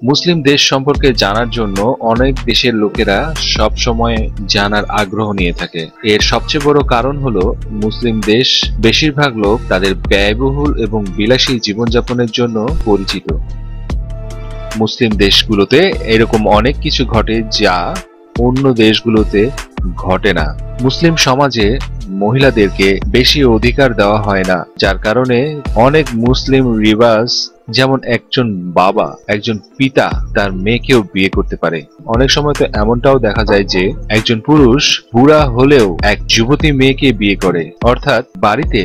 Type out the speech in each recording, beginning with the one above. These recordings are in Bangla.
মুসলিম দেশ সম্পর্কে জানার জন্য অনেক দেশের লোকেরা সব সময় জানার আগ্রহ নিয়ে থাকে। এর সবচেয়ে বড় কারণ হলো মুসলিম দেশ বেশিরভাগ লোক তাদের ব্যয়বহুল এবং বিলাসী জীবনযাপনের জন্য পরিচিত। মুসলিম দেশগুলোতে এরকম অনেক কিছু ঘটে যা অন্য দেশগুলোতে ঘটে না। মুসলিম সমাজে মহিলাদেরকে বেশি অধিকার দেওয়া হয় না, যার কারণে অনেক মুসলিম রিবাজ, যেমন একজন বাবা, একজন পিতা তার মেয়েকেও বিয়ে করতে পারে। অনেক সময় তো এমনটাও দেখা যায় যে একজন পুরুষ বুড়া হলেও এক যুবতী মেয়েকে বিয়ে করে, অর্থাৎ বাড়িতে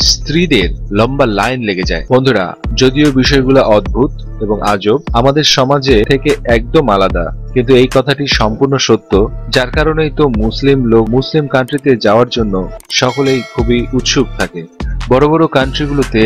স্ত্রীদের লম্বা লাইন লেগে যায়। বন্ধুরা, যদিও বিষয়গুলো অদ্ভুত এবং আজব, আমাদের সমাজে থেকে একদম আলাদা, কিন্তু এই কথাটি সম্পূর্ণ সত্য, যার কারণেই তো মুসলিম লোক মুসলিম কান্ট্রিতে যাওয়ার জন্য সকলেই খুবই উৎসুক থাকে। বড় বড় কান্ট্রিগুলোতে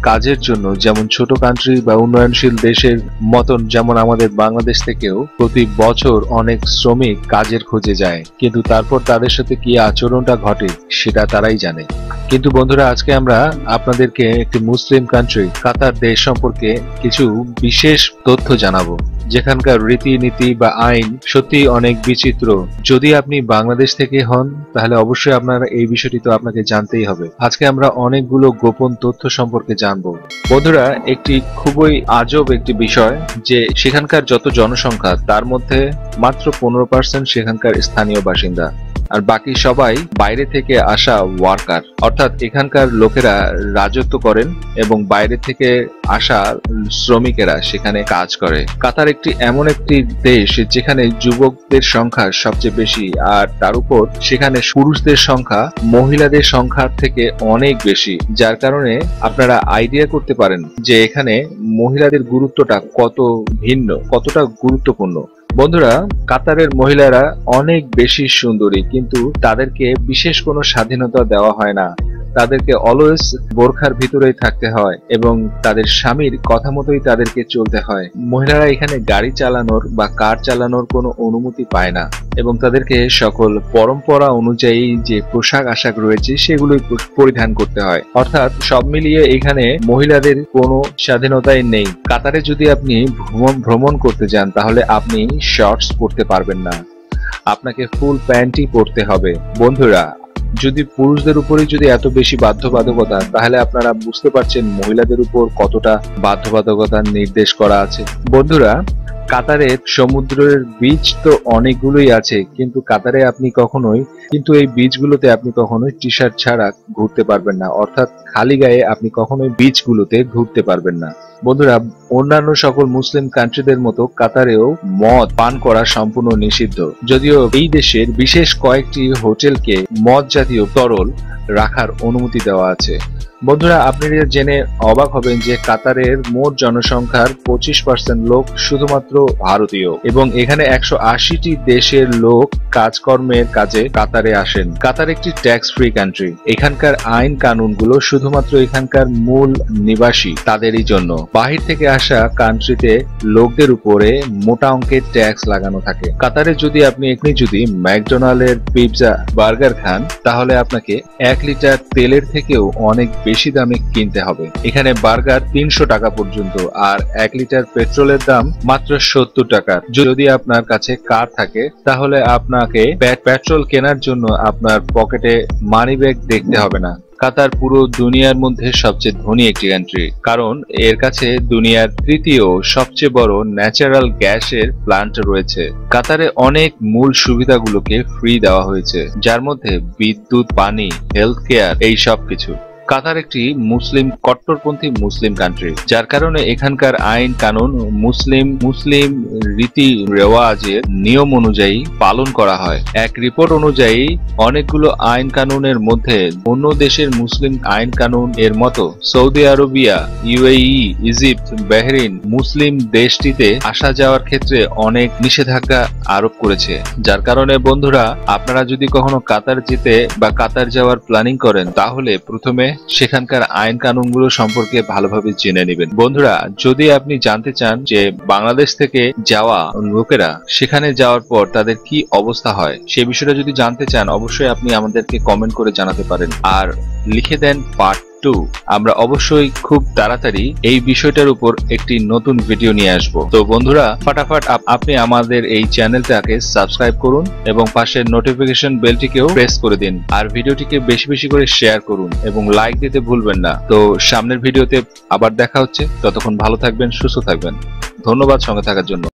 কাজের জন্য, যেমন ছোট কান্ট্রি বা উন্নয়নশীল দেশের মতন যেমন আমাদের বাংলাদেশ থেকেও প্রতি বছর অনেক শ্রমিক কাজের খোঁজে যায়, কিন্তু তারপর তাদের সাথে কি আচরণটা ঘটে সেটা তারাই জানে। কিন্তু বন্ধুরা, আজকে আমরা আপনাদেরকে একটি মুসলিম কান্ট্রি কাতার দেশ সম্পর্কে কিছু বিশেষ তথ্য জানাবো, যেখানকার রীতিনীতি বা আইন সত্যি অনেক বিচিত্র। যদি আপনি বাংলাদেশ থেকে হন তাহলে অবশ্যই আপনার এই বিষয়টি তো আপনাকে জানতেই হবে। আজকে আমরা অনেকগুলো গোপন তথ্য সম্পর্কে জানবো। বন্ধুরা, একটি খুবই আজব একটি বিষয় যে সেখানকার যত জনসংখ্যা তার মধ্যে মাত্র 15% সেখানকার স্থানীয় বাসিন্দা, আর বাকি সবাই বাইরে থেকে আসা ওয়ার্কার, অর্থাৎ এখানকার লোকেরা রাজত্ব করেন এবং বাইরে থেকে আসা শ্রমিকেরা সেখানে কাজ করে। কাতার একটি এমন একটি দেশ যেখানে যুবকদের সংখ্যা সবচেয়ে বেশি, আর তার উপর সেখানে পুরুষদের সংখ্যা মহিলাদের সংখ্যার থেকে অনেক বেশি, যার কারণে আপনারা আইডিয়া করতে পারেন যে এখানে মহিলাদের গুরুত্বটা কত ভিন্ন, কতটা গুরুত্বপূর্ণ। বন্ধুরা, কাতারের মহিলারা অনেক বেশি সুন্দরী, কিন্তু তাদেরকে বিশেষ কোনো স্বাধীনতা দেওয়া হয় না। তাদেরকে অলওয়েজ বোরখার ভিতরেই থাকতে হয় এবং তাদের স্বামীর কথা মতোই তাদেরকে চলতে হয়। মহিলারা এখানে গাড়ি চালানোর বা কার চালানোর কোনো অনুমতি পায় না এবং তাদেরকে সকল পরম্পরা অনুযায়ী যে পোশাক আশাক রয়েছে সেগুলোই পরিধান করতে হয়। অর্থাৎ সব মিলিয়ে এখানে মহিলাদের কোনো স্বাধীনতাই নেই। কাতারে যদি আপনি ভ্রমণ করতে যান তাহলে আপনি শর্টস পরতে পারবেন না, আপনাকে ফুল প্যান্টই পরতে হবে। বন্ধুরা, যদি পুরুষদের উপরই যদি এত বেশি বাধ্যবাধকতা, তাহলে আপনারা বুঝতে পারছেন মহিলাদের উপর কতটা বাধ্যবাধকতা নির্দেশ করা আছে। বন্ধুরা, কাতারে সমুদ্রের বিচ তো অনেকগুলোই আছে, কিন্তু কাতারে আপনি কখনোই এই বিচগুলোতে আপনি কখনোই টি শার্ট ছাড়া ঘুরতে পারবেন না, অর্থাৎ খালি গায়ে আপনি কখনোই বিচগুলোতে ঘুরতে পারবেন না। বন্ধুরা, অন্যান্য সকল মুসলিম কান্ট্রিদের মতো কাতারেও মদ পান করা সম্পূর্ণ নিষিদ্ধ, যদিও এই দেশের বিশেষ কয়েকটি হোটেলকে মদ জাতীয় তরল রাখার অনুমতি দেওয়া আছে। বন্ধুরা, আপনারা জেনে অবাক হবেন যে কাতারের মোট জনসংখ্যার 25% লোক শুধুমাত্র ভারতীয় এবং এখানে 180টি দেশের লোক কাজকর্মের কাজে কাতারে আসেন। কাতার একটি ট্যাক্স ফ্রি কান্ট্রি। এখানকার আইন কানুনগুলো শুধুমাত্র এখানকার মূল নিবাসী তাদেরই জন্য। বাহির থেকে আসা কান্ট্রিতে লোকদের উপরে মোটা অঙ্কের ট্যাক্স লাগানো থাকে। কাতারে যদি আপনি ম্যাকডোনাল্ডের পিৎজা বার্গার খান তাহলে আপনাকে 1 লিটার তেলের থেকেও অনেক বেশি দামে কিনতে হবে। এখানে বার্গার 300 টাকা পর্যন্ত, আর 1 লিটার পেট্রোলের দাম মাত্র 70 টাকা। যদি আপনার কাছে কার থাকে তাহলে আপনাকে পেট্রোল কেনার জন্য আপনার পকেটে মানি ব্যাগ দেখতে হবে না। কাতার পুরো দুনিয়ার মধ্যে সবচেয়ে ধনী একটি কান্ট্রি, কারণ এর কাছে দুনিয়ার তৃতীয় সবচেয়ে বড় ন্যাচারাল গ্যাসের প্ল্যান্ট রয়েছে। কাতারে অনেক মূল সুবিধাগুলোকে ফ্রি দেওয়া হয়েছে, যার মধ্যে বিদ্যুৎ, পানি, হেলথ কেয়ার, এই সব কিছু। কাতার একটি কট্টরপন্থী মুসলিম কান্ট্রি, যার কারণে এখানকার আইন কানুন মুসলিম রীতি রেওয়াজের নিয়ম অনুযায়ী পালন করা হয়। এক রিপোর্ট অনুযায়ী অনেকগুলো আইন কানুনের মধ্যে অন্য দেশের মুসলিম আইন কানুন এর মতো Saudi Arabia, UAE, Egypt, Bahrain মুসলিম দেশটিতে আসা যাওয়ার ক্ষেত্রে অনেক নিষেধাজ্ঞা আরোপ করেছে। যার কারণে বন্ধুরা, আপনারা যদি কখনো কাতার যেতে বা কাতার যাওয়ার প্ল্যানিং করেন তাহলে প্রথমে সেখানকার আইন কানুনগুলো সম্পর্কে ভালোভাবে জেনে নেবেন। বন্ধুরা, যদি আপনি জানতে চান যে বাংলাদেশ থেকে যাওয়া লোকেরা সেখানে যাওয়ার পর তাদের কি অবস্থা হয়, সে বিষয়টা যদি জানতে চান অবশ্যই আপনি আমাদেরকে কমেন্ট করে জানাতে পারেন, আর লিখে দেন পার্ট 2। আমরা অবশ্যই খুব তাড়াতাড়ি এই বিষয়টার উপর একটি নতুন ভিডিও নিয়ে আসব। তো বন্ধুরা, ফাটাফাট আপনি আমাদের এই চ্যানেলটাকে সাবস্ক্রাইব করুন এবং পাশের নোটিফিকেশন বেলটিকেও প্রেস করে দিন। আর ভিডিওটিকে বেশি বেশি করে শেয়ার করুন এবং লাইক দিতে ভুলবেন না। তো সামনের ভিডিওতে আবার দেখা হচ্ছে। ততক্ষণ ভালো থাকবেন, সুস্থ থাকবেন। ধন্যবাদ সঙ্গে থাকার জন্য।